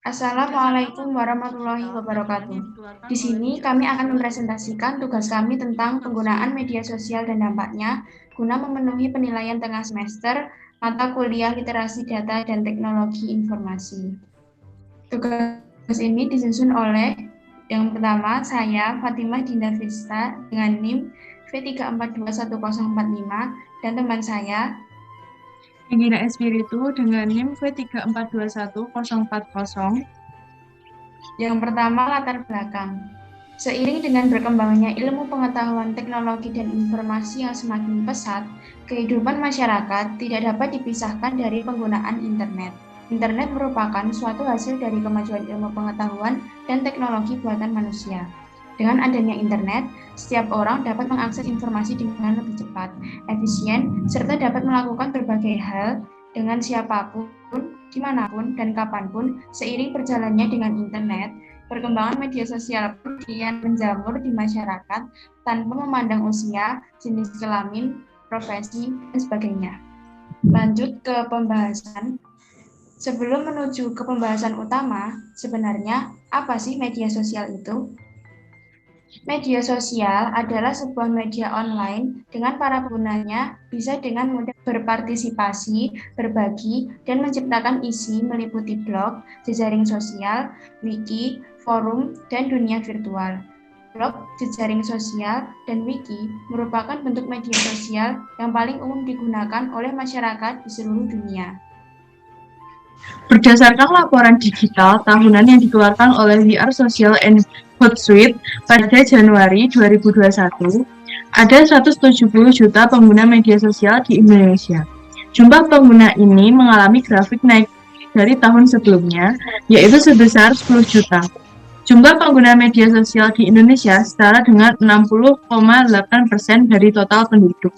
Assalamualaikum warahmatullahi wabarakatuh. Di sini kami akan mempresentasikan tugas kami tentang penggunaan media sosial dan dampaknya guna memenuhi penilaian tengah semester mata kuliah literasi data dan teknologi informasi. Tugas ini disusun oleh yang pertama saya Fatimah Dinda Vista dengan NIM V3421045 dan teman saya Regina Espiritu dengan NIM V3421040. Yang pertama, latar belakang. Seiring dengan berkembangnya ilmu pengetahuan teknologi dan informasi yang semakin pesat, kehidupan masyarakat tidak dapat dipisahkan dari penggunaan internet. Internet merupakan suatu hasil dari kemajuan ilmu pengetahuan dan teknologi buatan manusia. Dengan adanya internet, setiap orang dapat mengakses informasi dengan lebih cepat, efisien, serta dapat melakukan berbagai hal dengan siapapun, dimanapun, dan kapanpun. Seiring berjalannya dengan internet, perkembangan media sosial pun kian menjamur di masyarakat tanpa memandang usia, jenis kelamin, profesi, dan sebagainya. Lanjut ke pembahasan. Sebelum menuju ke pembahasan utama, sebenarnya apa sih media sosial itu? Media sosial adalah sebuah media online dengan para penggunanya bisa dengan mudah berpartisipasi, berbagi, dan menciptakan isi meliputi blog, jejaring sosial, wiki, forum, dan dunia virtual. Blog, jejaring sosial, dan wiki merupakan bentuk media sosial yang paling umum digunakan oleh masyarakat di seluruh dunia. Berdasarkan laporan digital tahunan yang dikeluarkan oleh We Are Social and Hootsuite pada Januari 2021, ada 170 juta pengguna media sosial di Indonesia. Jumlah pengguna ini mengalami grafik naik dari tahun sebelumnya, yaitu sebesar 10 juta. Jumlah pengguna media sosial di Indonesia setara dengan 60,8% dari total penduduk.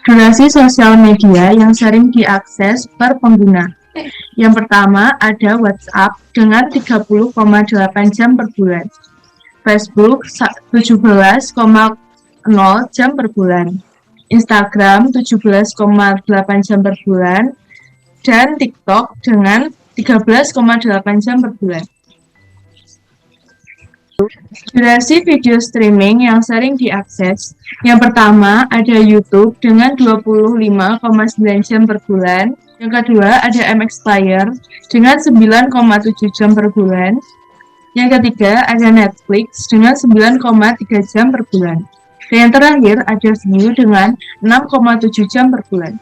Durasi sosial media yang sering diakses per pengguna. Yang pertama ada WhatsApp dengan 30,8 jam per bulan. Facebook 17,0 jam per bulan. Instagram 17,8 jam per bulan. Dan TikTok dengan 13,8 jam per bulan. Durasi video streaming yang sering diakses. Yang pertama ada YouTube dengan 25,9 jam per bulan. Yang kedua ada MX Player dengan 9,7 jam per bulan. Yang ketiga ada Netflix dengan 9,3 jam per bulan. Dan yang terakhir ada View dengan 6,7 jam per bulan.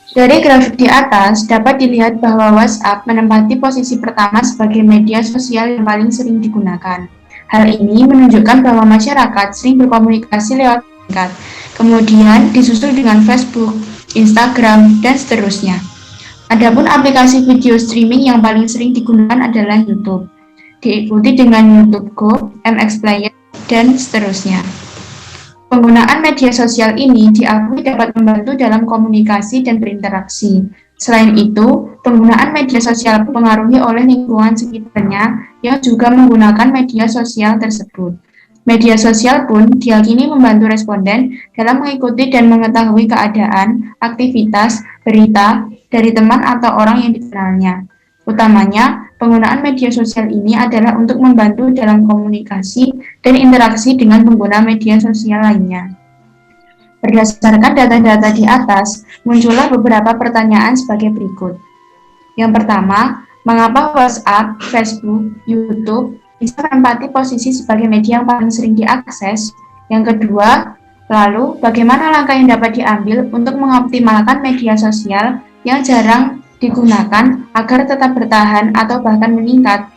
Dari grafik di atas, dapat dilihat bahwa WhatsApp menempati posisi pertama sebagai media sosial yang paling sering digunakan. Hal ini menunjukkan bahwa masyarakat sering berkomunikasi lewat singkat, kemudian disusul dengan Facebook, Instagram, dan seterusnya. Adapun aplikasi video streaming yang paling sering digunakan adalah YouTube, diikuti dengan YouTube Go, MX Player, dan seterusnya. Penggunaan media sosial ini diakui dapat membantu dalam komunikasi dan berinteraksi. Selain itu, penggunaan media sosial dipengaruhi oleh lingkungan sekitarnya yang juga menggunakan media sosial tersebut. Media sosial pun diyakini membantu responden dalam mengikuti dan mengetahui keadaan, aktivitas, berita dari teman atau orang yang dikenalnya. Utamanya, penggunaan media sosial ini adalah untuk membantu dalam komunikasi dan interaksi dengan pengguna media sosial lainnya. Berdasarkan data-data di atas, muncullah beberapa pertanyaan sebagai berikut. Yang pertama, mengapa WhatsApp, Facebook, YouTube bisa menempati posisi sebagai media yang paling sering diakses? Yang kedua, lalu bagaimana langkah yang dapat diambil untuk mengoptimalkan media sosial yang jarang digunakan agar tetap bertahan atau bahkan meningkat?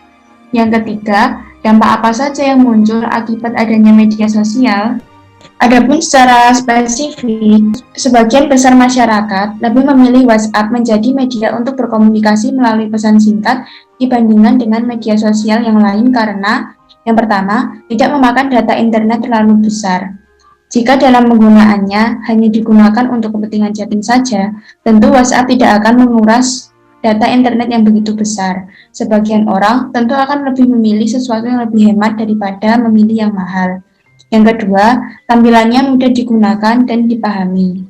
Yang ketiga, dampak apa saja yang muncul akibat adanya media sosial? Adapun secara spesifik, sebagian besar masyarakat lebih memilih WhatsApp menjadi media untuk berkomunikasi melalui pesan singkat dibandingkan dengan media sosial yang lain karena, yang pertama, tidak memakan data internet terlalu besar. Jika dalam penggunaannya hanya digunakan untuk kepentingan chatting saja, tentu WhatsApp tidak akan menguras data internet yang begitu besar. Sebagian orang tentu akan lebih memilih sesuatu yang lebih hemat daripada memilih yang mahal. Yang kedua, tampilannya mudah digunakan dan dipahami.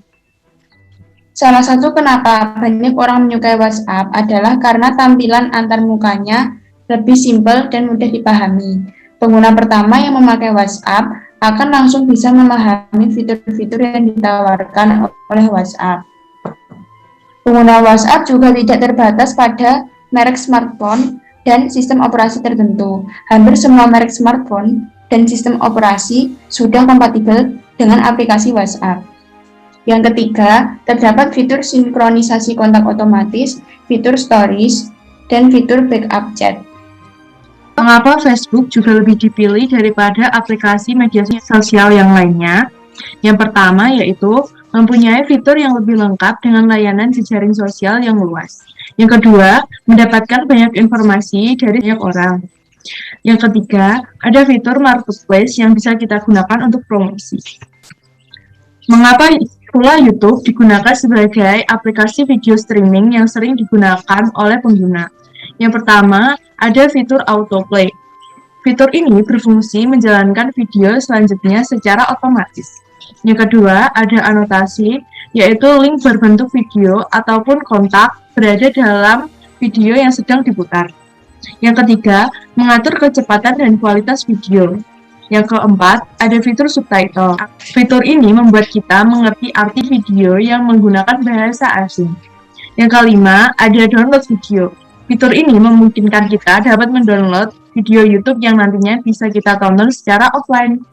Salah satu kenapa banyak orang menyukai WhatsApp adalah karena tampilan antar mukanya lebih simpel dan mudah dipahami. Pengguna pertama yang memakai WhatsApp akan langsung bisa memahami fitur-fitur yang ditawarkan oleh WhatsApp. Pengguna WhatsApp juga tidak terbatas pada merek smartphone dan sistem operasi tertentu. Hampir semua merek smartphone dan sistem operasi sudah kompatibel dengan aplikasi WhatsApp. Yang ketiga, terdapat fitur sinkronisasi kontak otomatis, fitur stories, dan fitur backup chat. Mengapa Facebook juga lebih dipilih daripada aplikasi media sosial yang lainnya? Yang pertama yaitu mempunyai fitur yang lebih lengkap dengan layanan jejaring sosial yang luas. Yang kedua, mendapatkan banyak informasi dari banyak orang. Yang ketiga, ada fitur marketplace yang bisa kita gunakan untuk promosi. Mengapa pula YouTube digunakan sebagai aplikasi video streaming yang sering digunakan oleh pengguna? Yang pertama, ada fitur autoplay. Fitur ini berfungsi menjalankan video selanjutnya secara otomatis. Yang kedua, ada anotasi, yaitu link berbentuk video ataupun kontak berada dalam video yang sedang diputar. Yang ketiga, mengatur kecepatan dan kualitas video. Yang keempat, ada fitur subtitle. Fitur ini membuat kita mengerti arti video yang menggunakan bahasa asing. Yang kelima, ada download video. Fitur ini memungkinkan kita dapat mendownload video YouTube yang nantinya bisa kita tonton secara offline.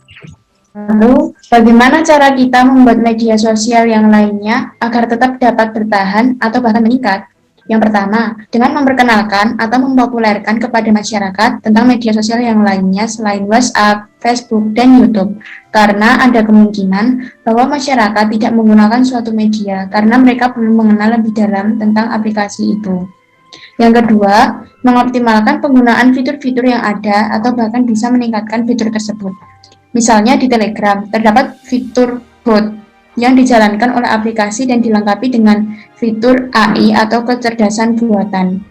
Lalu, bagaimana cara kita membuat media sosial yang lainnya agar tetap dapat bertahan atau bahkan meningkat? Yang pertama, dengan memperkenalkan atau mempopulerkan kepada masyarakat tentang media sosial yang lainnya selain WhatsApp, Facebook, dan YouTube. Karena ada kemungkinan bahwa masyarakat tidak menggunakan suatu media karena mereka belum mengenal lebih dalam tentang aplikasi itu. Yang kedua, mengoptimalkan penggunaan fitur-fitur yang ada atau bahkan bisa meningkatkan fitur tersebut. Misalnya di Telegram, terdapat fitur bot yang dijalankan oleh aplikasi dan dilengkapi dengan fitur AI atau kecerdasan buatan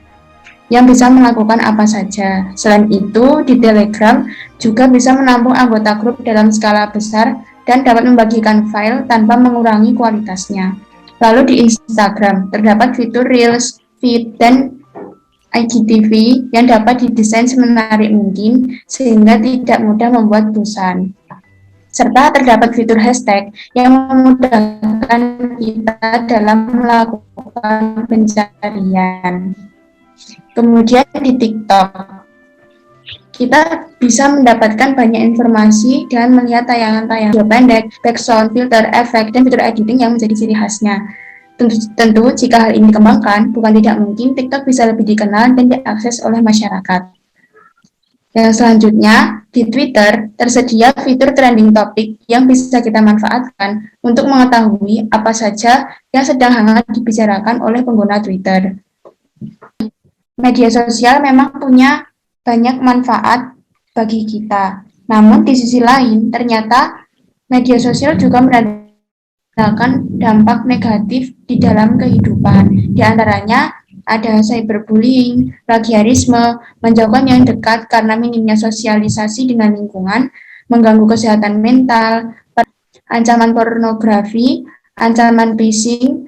yang bisa melakukan apa saja. Selain itu, di Telegram juga bisa menampung anggota grup dalam skala besar dan dapat membagikan file tanpa mengurangi kualitasnya. Lalu di Instagram, terdapat fitur Reels, Feed, dan IGTV yang dapat didesain semenarik mungkin sehingga tidak mudah membuat bosan. Serta terdapat fitur hashtag yang memudahkan kita dalam melakukan pencarian. Kemudian di TikTok, kita bisa mendapatkan banyak informasi dengan melihat tayangan-tayangan video pendek, background, filter, efek, dan fitur editing yang menjadi ciri khasnya. Tentu, jika hal ini dikembangkan, bukan tidak mungkin TikTok bisa lebih dikenal dan diakses oleh masyarakat. Yang selanjutnya, di Twitter tersedia fitur trending topic yang bisa kita manfaatkan untuk mengetahui apa saja yang sedang hangat dibicarakan oleh pengguna Twitter. Media sosial memang punya banyak manfaat bagi kita, namun di sisi lain ternyata media sosial juga mendapatkan dampak negatif di dalam kehidupan. Di antaranya ada cyberbullying, plagiarisme, menjauhkan yang dekat karena minimnya sosialisasi dengan lingkungan, mengganggu kesehatan mental, ancaman pornografi, ancaman phishing,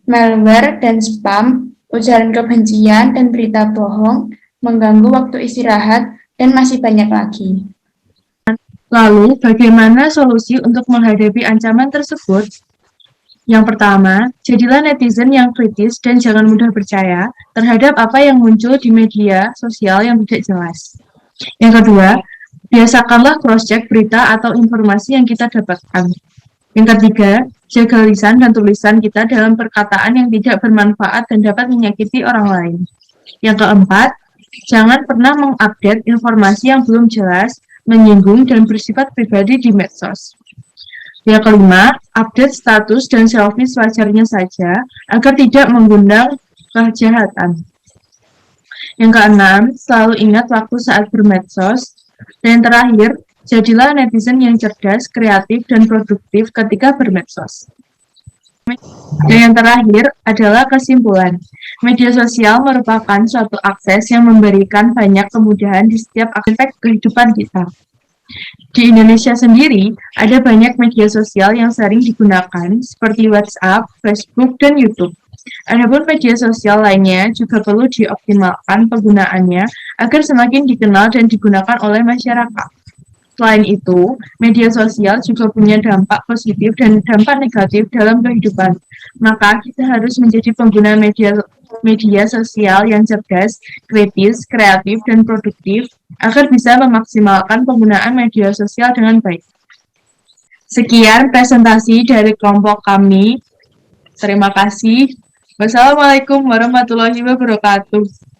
malware dan spam, ujaran kebencian dan berita bohong, mengganggu waktu istirahat, dan masih banyak lagi. Lalu, bagaimana solusi untuk menghadapi ancaman tersebut? Yang pertama, jadilah netizen yang kritis dan jangan mudah percaya terhadap apa yang muncul di media sosial yang tidak jelas. Yang kedua, biasakanlah cross-check berita atau informasi yang kita dapatkan. Yang ketiga, jaga lisan dan tulisan kita dalam perkataan yang tidak bermanfaat dan dapat menyakiti orang lain. Yang keempat, jangan pernah mengupdate informasi yang belum jelas, menyinggung, dan bersifat pribadi di medsos. Yang kelima, update status dan selfie sewajarnya saja agar tidak mengundang kejahatan. Yang keenam, selalu ingat waktu saat bermedsos. Dan yang terakhir, jadilah netizen yang cerdas, kreatif, dan produktif ketika bermedsos. Dan yang terakhir adalah kesimpulan. Media sosial merupakan suatu akses yang memberikan banyak kemudahan di setiap aspek kehidupan kita. Di Indonesia sendiri, ada banyak media sosial yang sering digunakan seperti WhatsApp, Facebook, dan YouTube. Adapun media sosial lainnya juga perlu dioptimalkan penggunaannya agar semakin dikenal dan digunakan oleh masyarakat. Selain itu, media sosial juga punya dampak positif dan dampak negatif dalam kehidupan. Maka kita harus menjadi pengguna media sosial yang cerdas, kritis, kreatif, dan produktif agar bisa memaksimalkan penggunaan media sosial dengan baik. Sekian presentasi dari kelompok kami. Terima kasih. Wassalamualaikum warahmatullahi wabarakatuh.